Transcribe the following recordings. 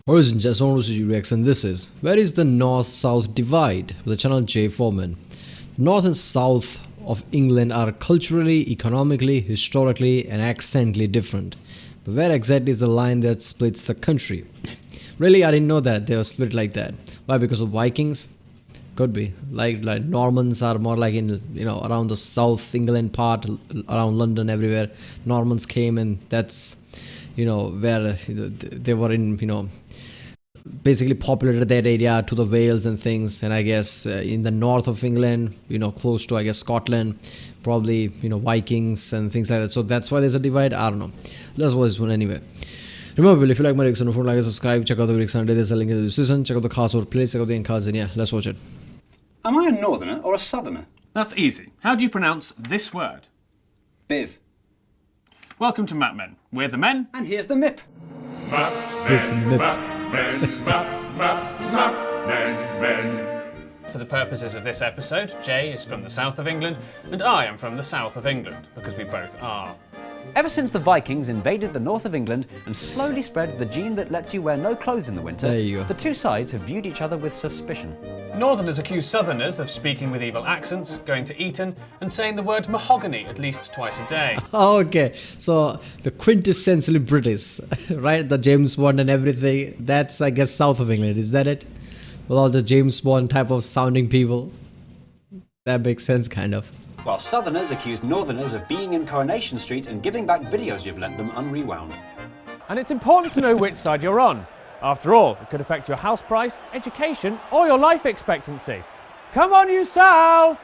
Origin just want to reacts, and this is where is the north-south divide with the channel J Foreman. North and south of England are culturally, economically, historically and accently different. But where exactly is the line that splits the country? Really, I didn't know that they were split like that. Why? Because of Vikings? Could be. Like Normans are more like in around the South England part, around London, everywhere. Normans came, and that's where they were in basically populated that area to the Wales and things. And I guess in the north of England, close to I guess Scotland, probably Vikings and things like that. So that's why there's a divide. I don't know. Let's watch this one anyway. Remember, if you like my reaction, don't forget to subscribe, check out the reaction, there's a link in the description, check out the cast or place, check out the end cards, and yeah, let's watch it. Am I a northerner or a southerner? That's easy. How do you pronounce this word? Biv. Welcome to Map Men. We're the men. And here's the MIP. For the purposes of this episode, Jay is from the south of England, and I am from the south of England, because we both are. Ever since the Vikings invaded the north of England and slowly spread the gene that lets you wear no clothes in the winter, There you go. the two sides have viewed each other with suspicion. Northerners accuse Southerners of speaking with evil accents, going to Eton, and saying the word mahogany at least twice a day. Okay, so the quintessentially British, right? The James Bond and everything, that's I guess south of England, is that it? With all the James Bond type of sounding people. That makes sense, kind of. While Southerners accuse Northerners of being in Coronation Street and giving back videos you've lent them unrewound. And it's important to know which side you're on. After all, it could affect your house price, education, or your life expectancy. Come on, you South!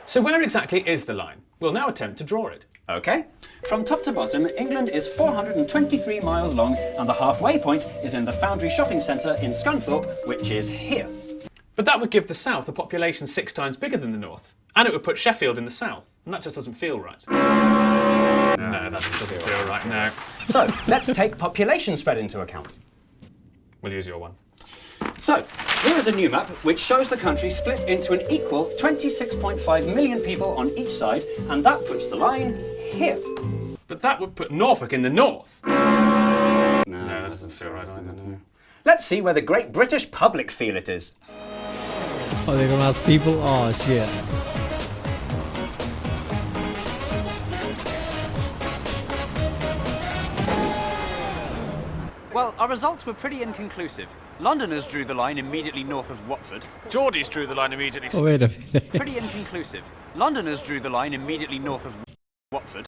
So where exactly is the line? We'll now attempt to draw it. Okay. From top to bottom, England is 423 miles long, and the halfway point is in the Foundry Shopping Centre in Scunthorpe, which is here. But that would give the south a population 6 times bigger than the north. And it would put Sheffield in the south. And that just doesn't feel right. No, that just doesn't feel right, no. So, let's take population spread into account. We'll use your one. So, here is a new map which shows the country split into an equal 26.5 million people on each side, and that puts the line here. But that would put Norfolk in the north. No, that doesn't feel right either, no. Let's see where the great British public feel it is. Oh, they're gonna ask people? Oh, shit. Well, our results were pretty inconclusive. Londoners drew the line immediately north of Watford. Geordies drew the line immediately. Oh, wait a minute. Pretty inconclusive. Londoners drew the line immediately north of Watford.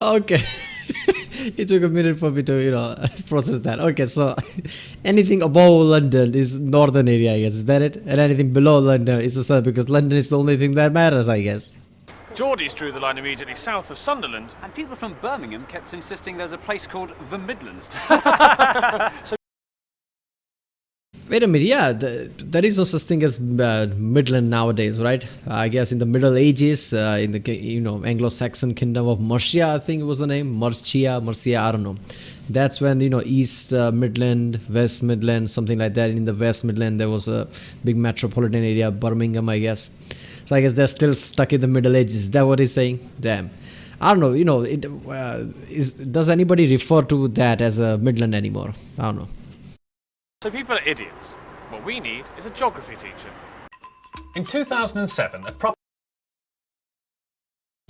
Okay. It took a minute for me to, process that. Okay, so anything above London is northern area, I guess. Is that it? And anything below London is the south, because London is the only thing that matters, I guess. Geordies drew the line immediately south of Sunderland. And people from Birmingham kept insisting there's a place called the Midlands. Wait a minute, yeah, there is no such thing as Midland nowadays, right? I guess in the Middle Ages, in the Anglo-Saxon kingdom of Mercia, I think it was the name, Mercia, I don't know. That's when East Midland, West Midland, something like that. In the West Midland, there was a big metropolitan area, Birmingham, I guess. So I guess they're still stuck in the Middle Ages. Is that what he's saying? Damn. I don't know. Does anybody refer to that as a Midland anymore? I don't know. So people are idiots. What we need is a geography teacher. In 2007, a proper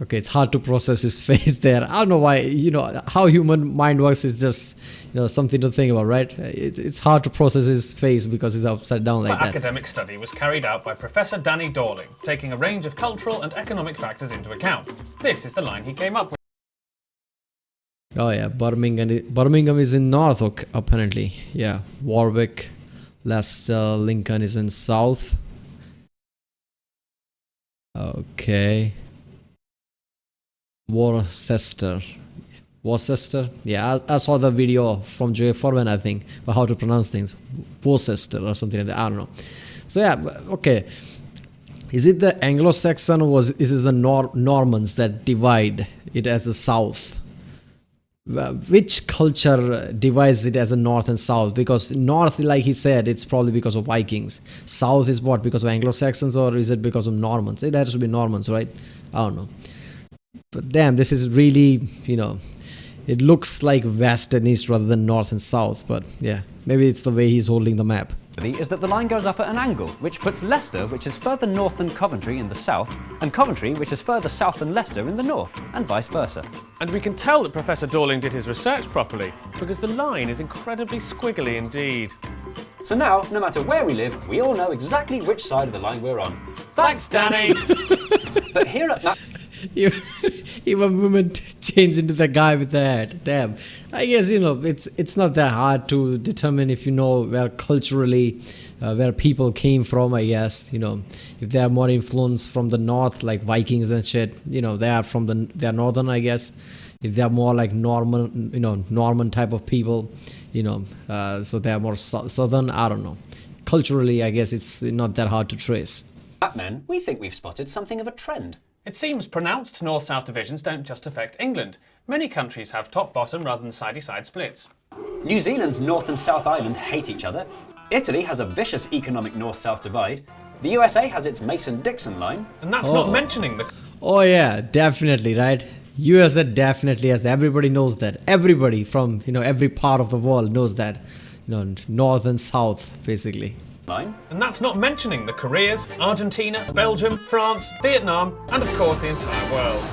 Okay, it's hard to process his face there. I don't know why, how human mind works is just, something to think about, right? It's hard to process his face because he's upside down like that. academic study was carried out by Professor Danny Dorling, taking a range of cultural and economic factors into account. This is the line he came up with. Oh yeah, Birmingham is in Norfolk, apparently. Yeah, Warwick, Leicester, Lincoln is in South. Okay. Worcester. Yeah, I saw the video from J Foreman, I think, about how to pronounce things. Worcester or something like that. I don't know. So yeah, okay. Is it the Anglo-Saxon or is it the Normans that divide it as the South? Which culture divides it as a north and south? Because north, like he said, it's probably because of Vikings. South is what? Because of Anglo-Saxons, or is it because of Normans? It has to be Normans, right? I don't know. But damn, this is really, It looks like west and east rather than north and south, but yeah, maybe it's the way he's holding the map. Is that the line goes up at an angle, which puts Leicester, which is further north than Coventry, in the south, and Coventry, which is further south than Leicester, in the north, and vice versa. And we can tell that Professor Dorling did his research properly, because the line is incredibly squiggly indeed. So now, no matter where we live, we all know exactly which side of the line we're on. Thanks, Danny! But here at Map... Even women change into the guy with the hat. Damn. I guess, you know, it's not that hard to determine if you know where culturally, where people came from, I guess. You know, if they are more influenced from the north, like Vikings and shit, you know, they are northern, I guess. If they are more like Norman type of people, you know, so they are more southern, I don't know. Culturally, I guess it's not that hard to trace. Mapmen, we think we've spotted something of a trend. It seems pronounced north-south divisions don't just affect England. Many countries have top-bottom rather than sidey-side splits. New Zealand's North and South Island hate each other. Italy has a vicious economic north-south divide. The USA has its Mason-Dixon line. And that's not mentioning the... Oh yeah, definitely, right? USA definitely has. Everybody knows that. Everybody from, you know, every part of the world knows that. You know, north and south, basically. Line. And that's not mentioning the Koreas, Argentina, Belgium, France, Vietnam, and of course the entire world.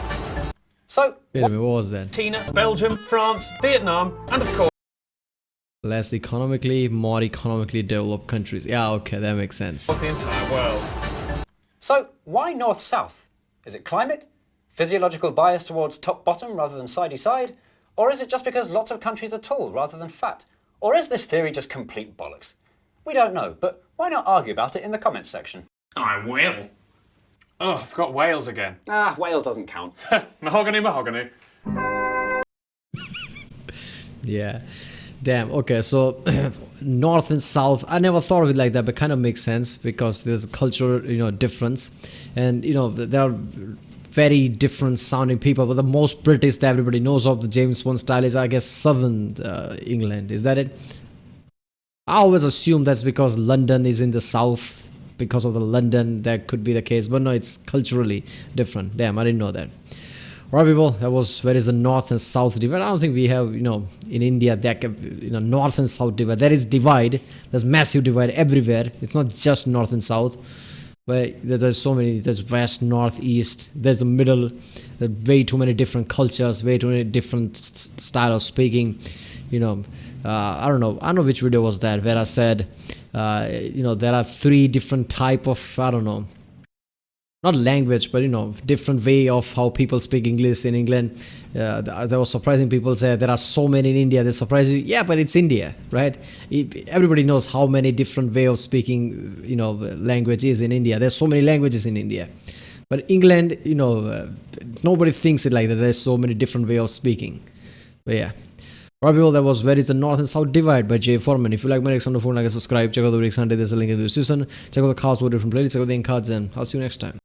So, Wait a minute, what was that? Argentina, Belgium, France, Vietnam, and of course Less economically, more economically developed countries. Yeah, okay, that makes sense. the entire world. So, why north-south? Is it climate? Physiological bias towards top-bottom rather than sidey-side? Or is it just because lots of countries are tall rather than fat? Or is this theory just complete bollocks? We don't know, but why not argue about it in the comments section? I will. Oh, I forgot Wales again. Ah, Wales doesn't count. Mahogany, mahogany. Yeah. Damn. Okay, so north and south. I never thought of it like that, but kind of makes sense because there's a cultural, you know, difference, and you know there are very different sounding people. But the most British that everybody knows of the James Bond style is, I guess, southern England. Is that it? I always assume that's because London is in the south. Because of the London, that could be the case. But no, it's culturally different. Damn, I didn't know that. Alright, people, that was where is the north and south divide. I don't think we have, you know, in India, that, you know, north and south divide. There is divide. There's massive divide everywhere. It's not just north and south. But there's so many. There's west, north, east. There's a middle. There's way too many different cultures. Way too many different style of speaking. You know, I don't know which video was that where I said, you know, there are 3 different type of, I don't know, not language, but you know, different way of how people speak English in England. There was surprising people say there are so many in India. They're surprising. Yeah, but it's India, right? Everybody knows how many different way of speaking, you know, language is in India. There's so many languages in India. But England, you know, nobody thinks it like that. There's so many different way of speaking. But yeah. Alright, people, that was Where is the North and South Divide by Jay Foreman. If you like my next on the phone, like and subscribe. Check out the Rick Sunday. There's a link in the description. Check out the cards for different playlists. Check out the end cards, and I'll see you next time.